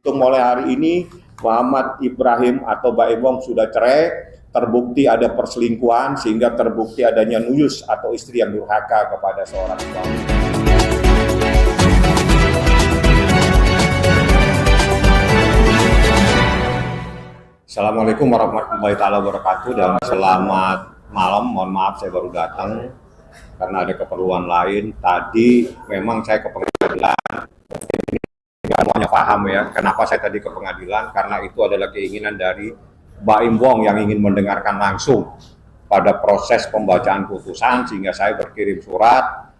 terhitung mulai hari ini Muhammad Ibrahim atau Baim Wong sudah cerai, terbukti ada perselingkuhan sehingga terbukti adanya nuyus atau istri yang durhaka kepada seorang suami. Assalamualaikum warahmatullahi wabarakatuh dan selamat malam. Mohon maaf saya baru datang karena ada keperluan lain. Tadi memang saya ke pengadilan. Semuanya paham ya, kenapa saya tadi ke pengadilan, karena itu adalah keinginan dari Baim Wong yang ingin mendengarkan langsung pada proses pembacaan putusan, sehingga saya berkirim surat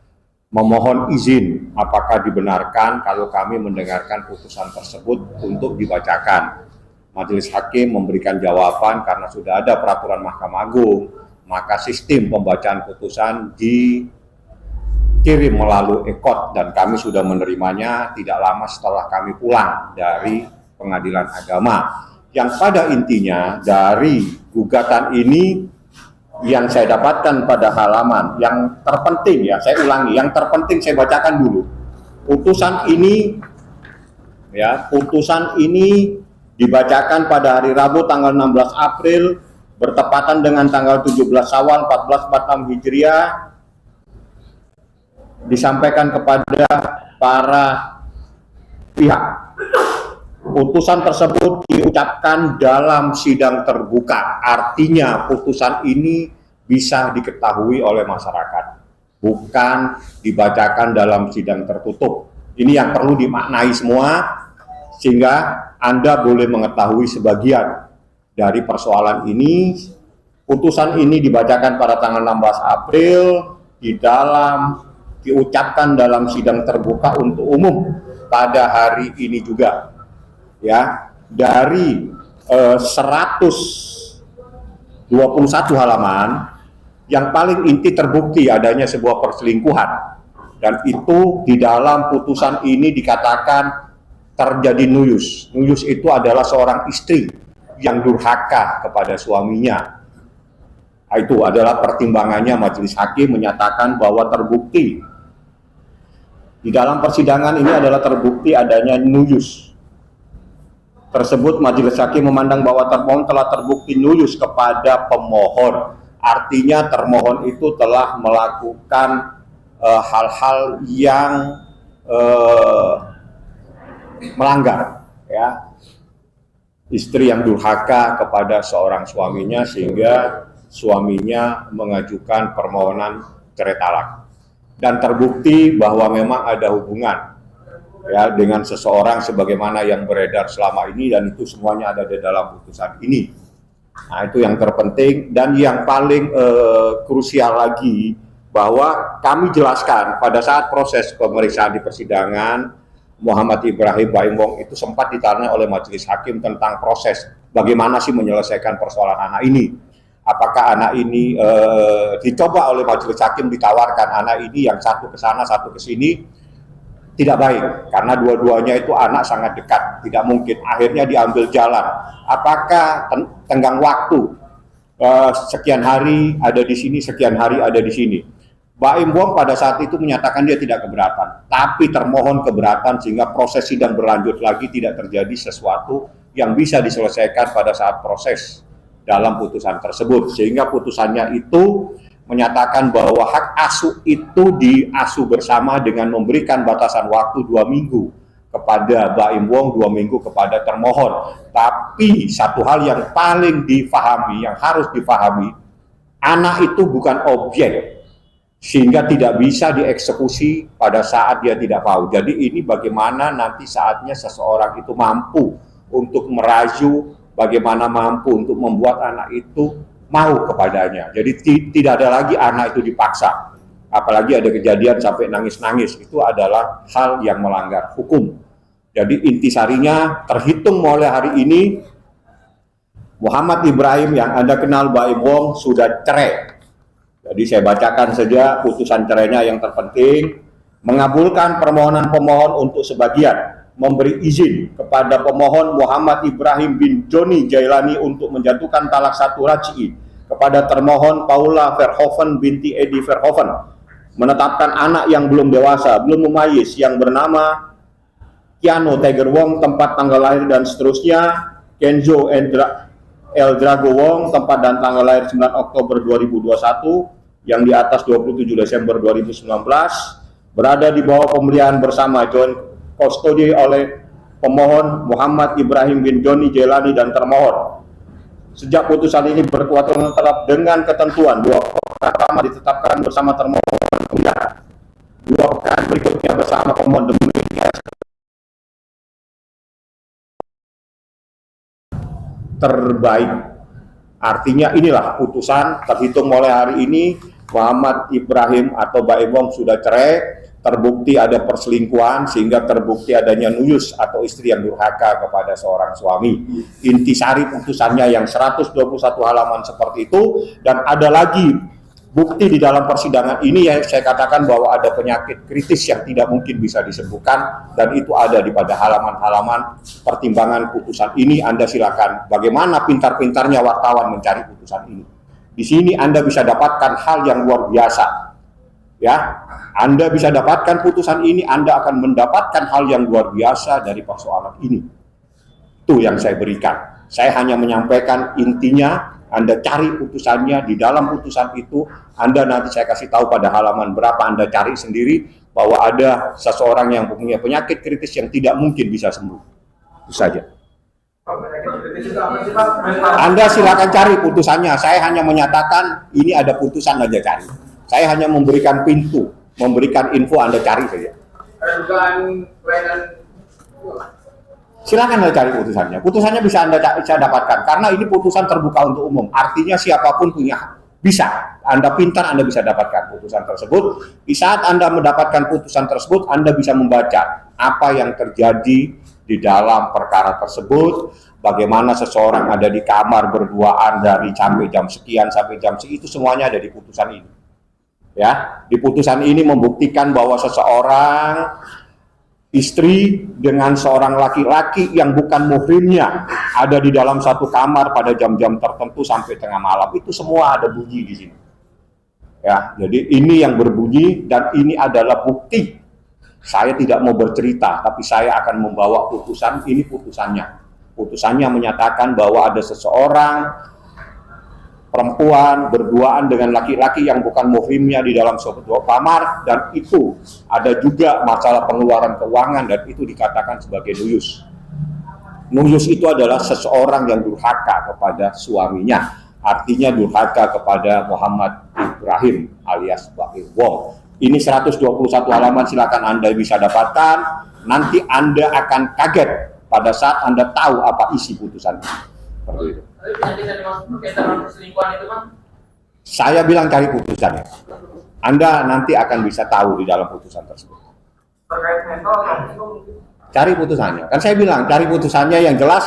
memohon izin apakah dibenarkan kalau kami mendengarkan putusan tersebut untuk dibacakan. Majelis Hakim memberikan jawaban karena sudah ada peraturan Mahkamah Agung, maka sistem pembacaan putusan dikirim melalui EKOT dan kami sudah menerimanya tidak lama setelah kami pulang dari pengadilan agama. Yang pada intinya dari gugatan ini yang saya dapatkan pada halaman yang terpenting, ya saya ulangi, yang terpenting saya bacakan dulu. Putusan ini dibacakan pada hari Rabu tanggal 16 April bertepatan dengan tanggal 17 Syawal 1446 Hijriah, disampaikan kepada para pihak. Putusan tersebut diucapkan dalam sidang terbuka, artinya putusan ini bisa diketahui oleh masyarakat, bukan dibacakan dalam sidang tertutup. Ini yang perlu dimaknai semua, sehingga Anda boleh mengetahui sebagian dari persoalan ini. Putusan ini dibacakan pada tanggal 16 April diucapkan dalam sidang terbuka untuk umum pada hari ini juga. Ya, dari 121 halaman yang paling inti terbukti adanya sebuah perselingkuhan, dan itu di dalam putusan ini dikatakan terjadi nuyus. Nuyus itu adalah seorang istri yang durhaka kepada suaminya. Itu adalah pertimbangannya majelis hakim menyatakan bahwa terbukti di dalam persidangan ini adalah terbukti adanya nuyus. Tersebut majelis hakim memandang bahwa termohon telah terbukti nuyus kepada pemohon. Artinya termohon itu telah melakukan hal-hal yang melanggar, ya, istri yang durhaka kepada seorang suaminya sehingga suaminya mengajukan permohonan cerai talak, dan terbukti bahwa memang ada hubungan, ya, dengan seseorang sebagaimana yang beredar selama ini, dan itu semuanya ada di dalam putusan ini. Nah, itu yang terpenting. Dan yang paling krusial lagi bahwa kami jelaskan pada saat proses pemeriksaan di persidangan, Muhammad Ibrahim Baim Wong itu sempat ditanya oleh majelis hakim tentang proses bagaimana sih menyelesaikan persoalan anak ini. Apakah anak ini dicoba oleh majelis hakim, ditawarkan anak ini yang satu ke sana satu ke sini, tidak baik karena dua-duanya itu anak sangat dekat, tidak mungkin. Akhirnya diambil jalan. Apakah tenggang waktu sekian hari ada di sini, sekian hari ada di sini. Baim Wong pada saat itu menyatakan dia tidak keberatan, tapi termohon keberatan sehingga proses sidang berlanjut lagi, tidak terjadi sesuatu yang bisa diselesaikan pada saat proses dalam putusan tersebut. Sehingga putusannya itu menyatakan bahwa hak asuh itu diasuh bersama dengan memberikan batasan waktu 2 minggu kepada Baim Wong, 2 minggu kepada termohon. Tapi satu hal yang paling difahami, yang harus difahami, anak itu bukan objek, sehingga tidak bisa dieksekusi pada saat dia tidak mau. Jadi ini bagaimana nanti saatnya seseorang itu mampu untuk merayu, bagaimana mampu untuk membuat anak itu mau kepadanya. Jadi tidak ada lagi anak itu dipaksa. Apalagi ada kejadian sampai nangis-nangis, itu adalah hal yang melanggar hukum. Jadi intisarinya terhitung mulai hari ini Muhammad Ibrahim yang Anda kenal Baim Wong sudah cerai. Jadi saya bacakan saja putusan cerainya yang terpenting. Mengabulkan permohonan pemohon untuk sebagian, memberi izin kepada pemohon Muhammad Ibrahim bin Joni Jailani untuk menjatuhkan talak 1 raj'i kepada termohon Paula Verhoeven binti Edi Verhoeven, menetapkan anak yang belum dewasa, belum memayis, yang bernama Kiano Tiger Wong, tempat tanggal lahir dan seterusnya. Kenzo El Drago Wong, tempat dan tanggal lahir 9 Oktober 2021, yang di atas 27 Desember 2019, berada di bawah pemeliharaan bersama joint custody oleh pemohon Muhammad Ibrahim bin Joni Jelani dan termohon. Sejak putusan ini berkekuatan tetap dengan ketentuan 2 pekan pertama ditetapkan bersama termohon pemeliharaan, 2 pekan berikutnya bersama pemohon. Demikian terbaik. Artinya inilah putusan terhitung mulai hari ini Muhammad Ibrahim atau Baim Wong sudah cerai, terbukti ada perselingkuhan sehingga terbukti adanya nuyus atau istri yang durhaka kepada seorang suami. Intisari putusannya yang 121 halaman seperti itu, dan ada lagi bukti di dalam persidangan ini yang saya katakan bahwa ada penyakit kritis yang tidak mungkin bisa disembuhkan, dan itu ada di pada halaman-halaman pertimbangan putusan ini. Anda silakan, bagaimana pintar-pintarnya wartawan mencari putusan ini. Di sini Anda bisa dapatkan hal yang luar biasa. Ya, Anda bisa dapatkan putusan ini, Anda akan mendapatkan hal yang luar biasa dari persoalan ini. Itu yang saya berikan. Saya hanya menyampaikan intinya. Anda cari putusannya, di dalam putusan itu Anda nanti saya kasih tahu pada halaman berapa, Anda cari sendiri bahwa ada seseorang yang punya penyakit kritis yang tidak mungkin bisa sembuh. Itu saja. Anda silakan cari putusannya. Saya hanya menyatakan ini ada putusan, aja cari. Saya hanya memberikan pintu, memberikan info, Anda cari saja. Silakan Anda cari putusannya. Putusannya bisa Anda dapatkan karena ini putusan terbuka untuk umum. Artinya siapapun punya bisa. Anda pintar, Anda bisa dapatkan putusan tersebut. Di saat Anda mendapatkan putusan tersebut, Anda bisa membaca apa yang terjadi di dalam perkara tersebut. Bagaimana seseorang ada di kamar berduaan dari sampai jam sekian sampai jam sekian, itu semuanya ada di putusan ini. Ya, di putusan ini membuktikan bahwa seseorang istri dengan seorang laki-laki yang bukan muhrimnya ada di dalam satu kamar pada jam-jam tertentu sampai tengah malam, itu semua ada bunyi di sini. Ya, jadi ini yang berbunyi dan ini adalah bukti. Saya tidak mau bercerita, tapi saya akan membawa putusan ini. Putusannya menyatakan bahwa ada seseorang perempuan berduaan dengan laki-laki yang bukan muhrimnya di dalam suatu kamar, dan itu ada juga masalah pengeluaran keuangan, dan itu dikatakan sebagai nuyus. Nuyus itu adalah seseorang yang durhaka kepada suaminya, artinya durhaka kepada Muhammad Ibrahim alias Baim Wong. Ini 121 halaman, silakan Anda bisa dapatkan. Nanti Anda akan kaget pada saat Anda tahu apa isi putusan ini. Seperti itu. Saya bilang cari putusannya. Anda nanti akan bisa tahu di dalam putusan tersebut. Cari putusannya. Kan saya bilang cari putusannya yang jelas.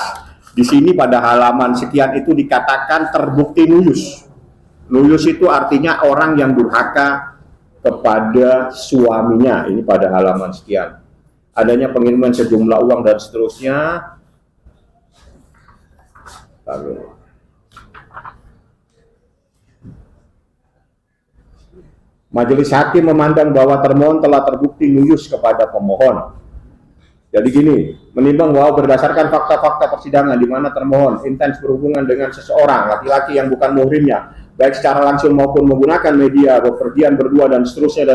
Di sini pada halaman sekian itu dikatakan terbukti nuyus. Nuyus itu artinya orang yang durhaka kepada suaminya. Ini pada halaman sekian. Adanya pengiriman sejumlah uang dan seterusnya. Lalu majelis hakim memandang bahwa termohon telah terbukti nuyus kepada pemohon. Jadi gini, menimbang bahwa berdasarkan fakta-fakta persidangan di mana termohon intens berhubungan dengan seseorang laki-laki yang bukan muhrimnya, baik secara langsung maupun menggunakan media, bepergian berdua dan seterusnya,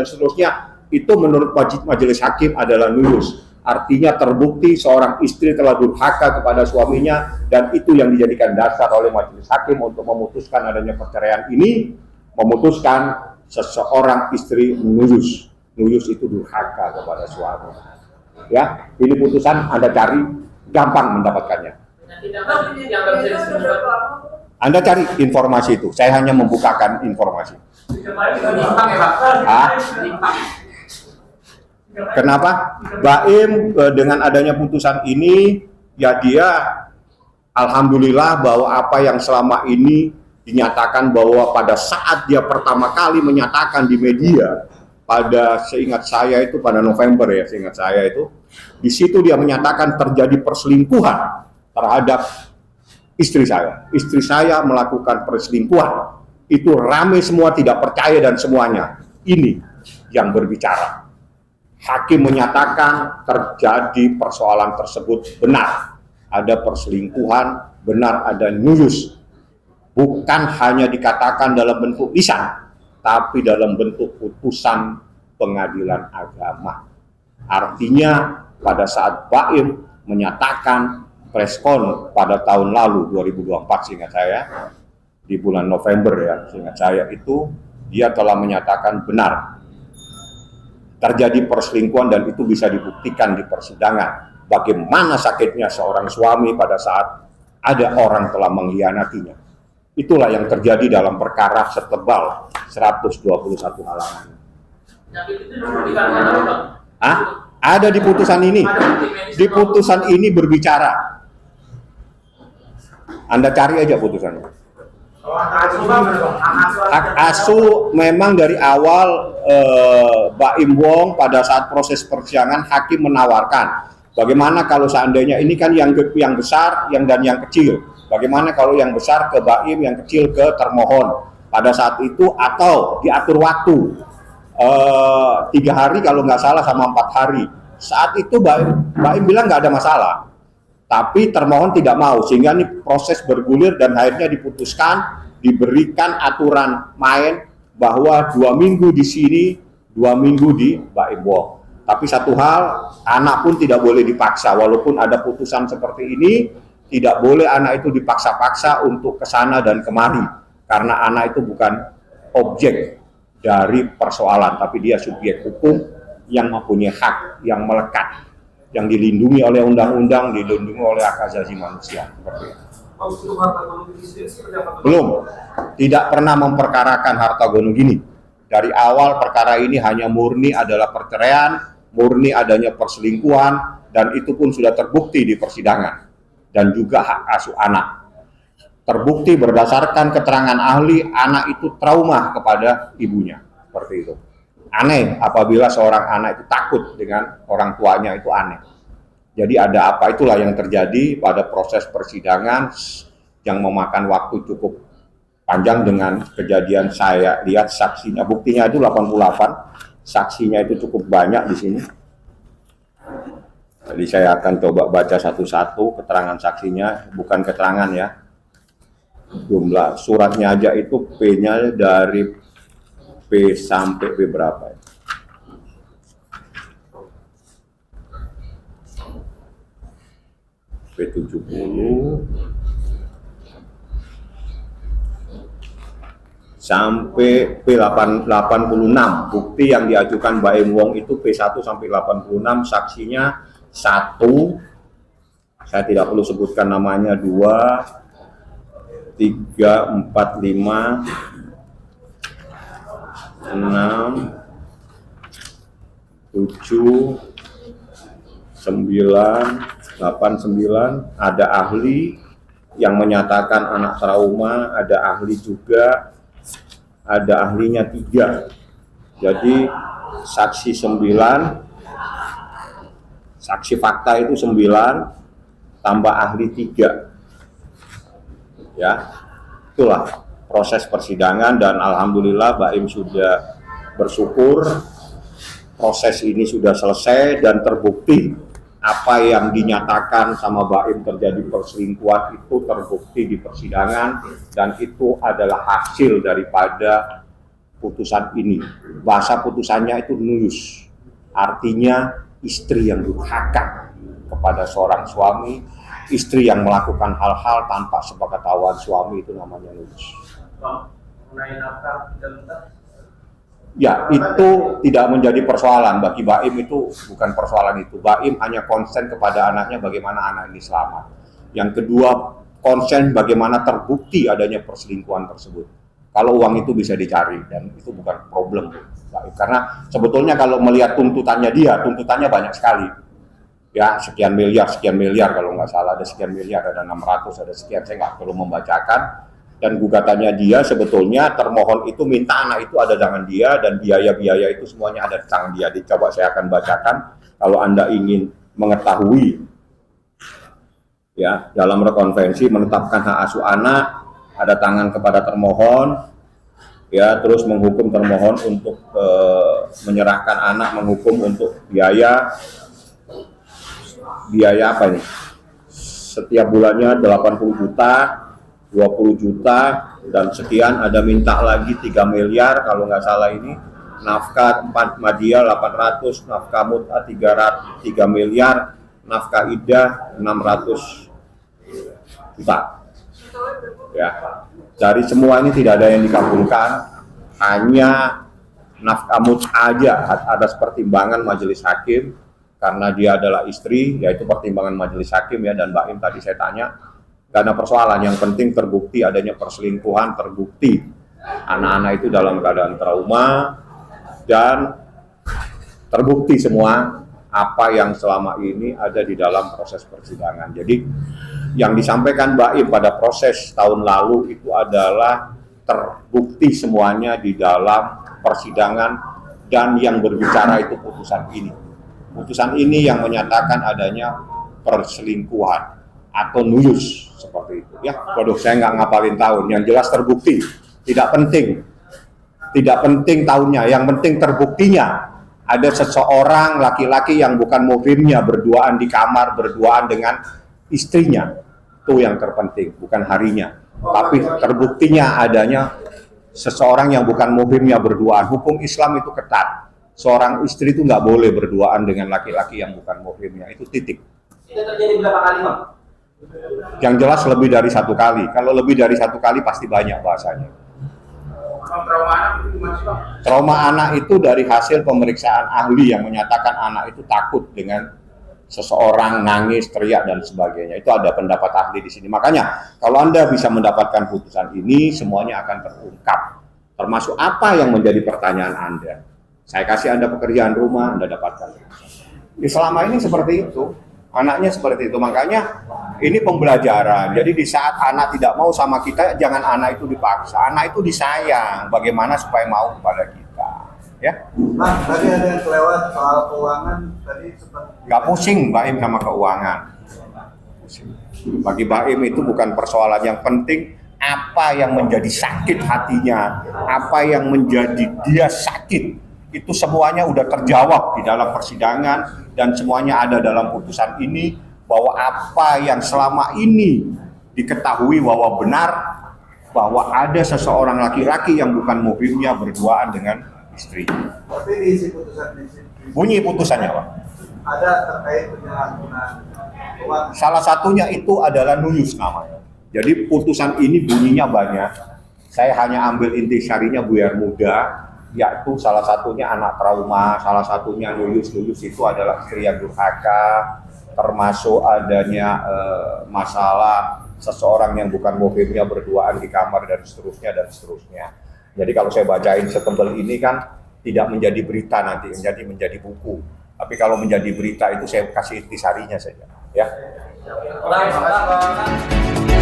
itu menurut majelis hakim adalah nuyus. Artinya terbukti seorang istri telah durhaka kepada suaminya, dan itu yang dijadikan dasar oleh majelis hakim untuk memutuskan adanya perceraian ini, memutuskan seseorang istri nuyus. Nuyus itu durhaka kepada suami. Ya, ini putusan Anda cari, gampang mendapatkannya. Anda cari informasi itu. Saya hanya membukakan informasi. Kenapa? Baim dengan adanya putusan ini, ya dia alhamdulillah bahwa apa yang selama ini dinyatakan bahwa pada saat dia pertama kali menyatakan di media, pada seingat saya itu pada November ya, seingat saya itu, di situ dia menyatakan terjadi perselingkuhan terhadap istri saya. Istri saya melakukan perselingkuhan. Itu ramai semua tidak percaya dan semuanya. Ini yang berbicara. Hakim menyatakan terjadi persoalan tersebut benar, ada perselingkuhan, benar ada nuyus. Bukan hanya dikatakan dalam bentuk lisan, tapi dalam bentuk putusan pengadilan agama. Artinya pada saat Baim menyatakan preskon pada tahun lalu 2024 seingat saya, di bulan November ya seingat saya itu, dia telah menyatakan benar terjadi perselingkuhan dan itu bisa dibuktikan di persidangan. Bagaimana sakitnya seorang suami pada saat ada orang telah mengkhianatinya. Itulah yang terjadi dalam perkara setebal 121 halaman. Ada di putusan ini. Di putusan ini berbicara. Anda cari aja putusannya. Hak asuh memang dari awal Baim Wong pada saat proses persidangan hakim menawarkan bagaimana kalau seandainya ini kan yang besar dan yang kecil, bagaimana kalau yang besar ke Baim, yang kecil ke termohon pada saat itu, atau diatur waktu 3 hari kalau nggak salah sama 4 hari. Saat itu Baim bilang nggak ada masalah, tapi termohon tidak mau, sehingga ini proses bergulir dan akhirnya diputuskan diberikan aturan main bahwa 2 minggu di sini, 2 minggu di Baim Wong. Tapi satu hal, anak pun tidak boleh dipaksa, walaupun ada putusan seperti ini, tidak boleh anak itu dipaksa-paksa untuk ke sana dan kemari, karena anak itu bukan objek dari persoalan, tapi dia subjek hukum yang mempunyai hak yang melekat, yang dilindungi oleh undang-undang, dilindungi oleh hak asasi manusia. Seperti itu. Belum, tidak pernah memperkarakan harta gono gini. Dari awal perkara ini hanya murni adalah perceraian, murni adanya perselingkuhan, dan itu pun sudah terbukti di persidangan. Dan juga hak asuh anak. Terbukti berdasarkan keterangan ahli, anak itu trauma kepada ibunya. Seperti itu. Aneh apabila seorang anak itu takut dengan orang tuanya, itu aneh. Jadi ada apa? Itulah yang terjadi pada proses persidangan yang memakan waktu cukup panjang dengan kejadian saya lihat saksinya. Buktinya itu 88, saksinya itu cukup banyak di sini. Jadi saya akan coba baca satu-satu keterangan saksinya, bukan keterangan ya. Jumlah suratnya aja itu P-nya dari P sampai P berapa ya? P70 sampai P86. Bukti yang diajukan Baim Wong itu P1 sampai 86, saksinya 1, saya tidak perlu sebutkan namanya, 2, 3, 4, 5, 6, 7, 9, 8, 9, ada ahli yang menyatakan anak trauma, ada ahli juga, ada ahlinya 3. Jadi saksi 9, saksi fakta itu 9, tambah ahli 3. Ya, itulah proses persidangan dan alhamdulillah Baim sudah bersyukur proses ini sudah selesai dan terbukti apa yang dinyatakan sama Baim terjadi perselingkuhan itu terbukti di persidangan dan itu adalah hasil daripada putusan ini. Bahasa putusannya itu nuyus, artinya istri yang durhaka kepada seorang suami, istri yang melakukan hal-hal tanpa sepengetahuan suami, itu namanya nuyus. Ya, itu tidak menjadi persoalan bagi Baim, itu bukan persoalan itu. Baim hanya konsen kepada anaknya bagaimana anak ini selamat. Yang kedua, konsen bagaimana terbukti adanya perselingkuhan tersebut. Kalau uang itu bisa dicari dan itu bukan problem Baim. Karena sebetulnya kalau melihat tuntutannya dia, tuntutannya banyak sekali. Ya, sekian miliar kalau nggak salah, ada sekian miliar, ada 600, ada sekian, saya nggak perlu membacakan. Dan gugatannya dia sebetulnya termohon itu minta anak itu ada tangan dia dan biaya-biaya itu semuanya ada di tangan dia. Dicoba saya akan bacakan kalau Anda ingin mengetahui. Ya, dalam rekonvensi menetapkan hak asuh anak ada tangan kepada termohon, ya, terus menghukum termohon untuk menyerahkan anak, menghukum untuk biaya apa ini? Setiap bulannya 80 juta, 20 juta, dan sekian, ada minta lagi 3 miliar kalau nggak salah ini, nafkah 4 Madia 800, nafkah mut'ah 3 miliar, nafkah idah 600 juta. Ya, dari semua ini tidak ada yang dikabulkan, hanya nafkah mut'ah aja atas pertimbangan majelis hakim, karena dia adalah istri, yaitu pertimbangan majelis hakim ya. Dan Mbak Im tadi saya tanya, gak ada persoalan, yang penting terbukti adanya perselingkuhan, terbukti anak-anak itu dalam keadaan trauma, dan terbukti semua apa yang selama ini ada di dalam proses persidangan. Jadi yang disampaikan Mbak Im pada proses tahun lalu itu adalah terbukti semuanya di dalam persidangan, dan yang berbicara itu putusan ini. Putusan ini yang menyatakan adanya perselingkuhan atau nuyus seperti itu. Ya, waduh, saya nggak ngapalin tahun. Yang jelas terbukti. Tidak penting tahunnya. Yang penting terbuktinya. Ada seseorang laki-laki yang bukan muhrimnya berduaan di kamar, berduaan dengan istrinya. Itu yang terpenting, bukan harinya. Tapi terbuktinya adanya seseorang yang bukan muhrimnya berduaan. Hukum Islam itu ketat. Seorang istri itu nggak boleh berduaan dengan laki-laki yang bukan muhrimnya. Itu titik. Itu terjadi berapa kali, Bang? Yang jelas lebih dari 1 kali. Kalau lebih dari 1 kali pasti banyak bahasanya. Trauma anak itu gimana sih, Bang? Trauma anak itu dari hasil pemeriksaan ahli yang menyatakan anak itu takut dengan seseorang, nangis, teriak, dan sebagainya. Itu ada pendapat ahli di sini. Makanya kalau Anda bisa mendapatkan putusan ini, semuanya akan terungkap. Termasuk apa yang menjadi pertanyaan Anda. Saya kasih Anda pekerjaan rumah, Anda dapatkan. Selama ini seperti itu. Anaknya seperti itu. Makanya ini pembelajaran. Jadi di saat anak tidak mau sama kita, jangan anak itu dipaksa. Anak itu disayang. Bagaimana supaya mau kepada kita. Ya. Nah, tadi ada yang kelewat soal keuangan. Tadi seperti Gak pusing Mbak Im sama keuangan. Bagi Mbak Im itu bukan persoalan. Yang penting apa yang menjadi sakit hatinya, apa yang menjadi dia sakit, itu semuanya udah terjawab di dalam persidangan, dan semuanya ada dalam putusan ini, bahwa apa yang selama ini diketahui bahwa benar, bahwa ada seseorang laki-laki yang bukan muhrimnya berduaan dengan istri. tapi di isi putusan Bunyi putusannya, Pak. ada terkait penyalahgunaan keuangan. Salah satunya itu adalah nuyus namanya. Jadi putusan ini bunyinya banyak. Saya hanya ambil intisarinya biar mudah, yaitu salah satunya anak trauma, salah satunya nuyus itu adalah istri yang durhaka, termasuk adanya masalah seseorang yang bukan muhrimnya berduaan di kamar, dan seterusnya. Jadi kalau saya bacain setebal ini kan tidak menjadi berita, nanti menjadi buku. Tapi kalau menjadi berita itu saya kasih intisarinya saja, ya. Baik, Bang.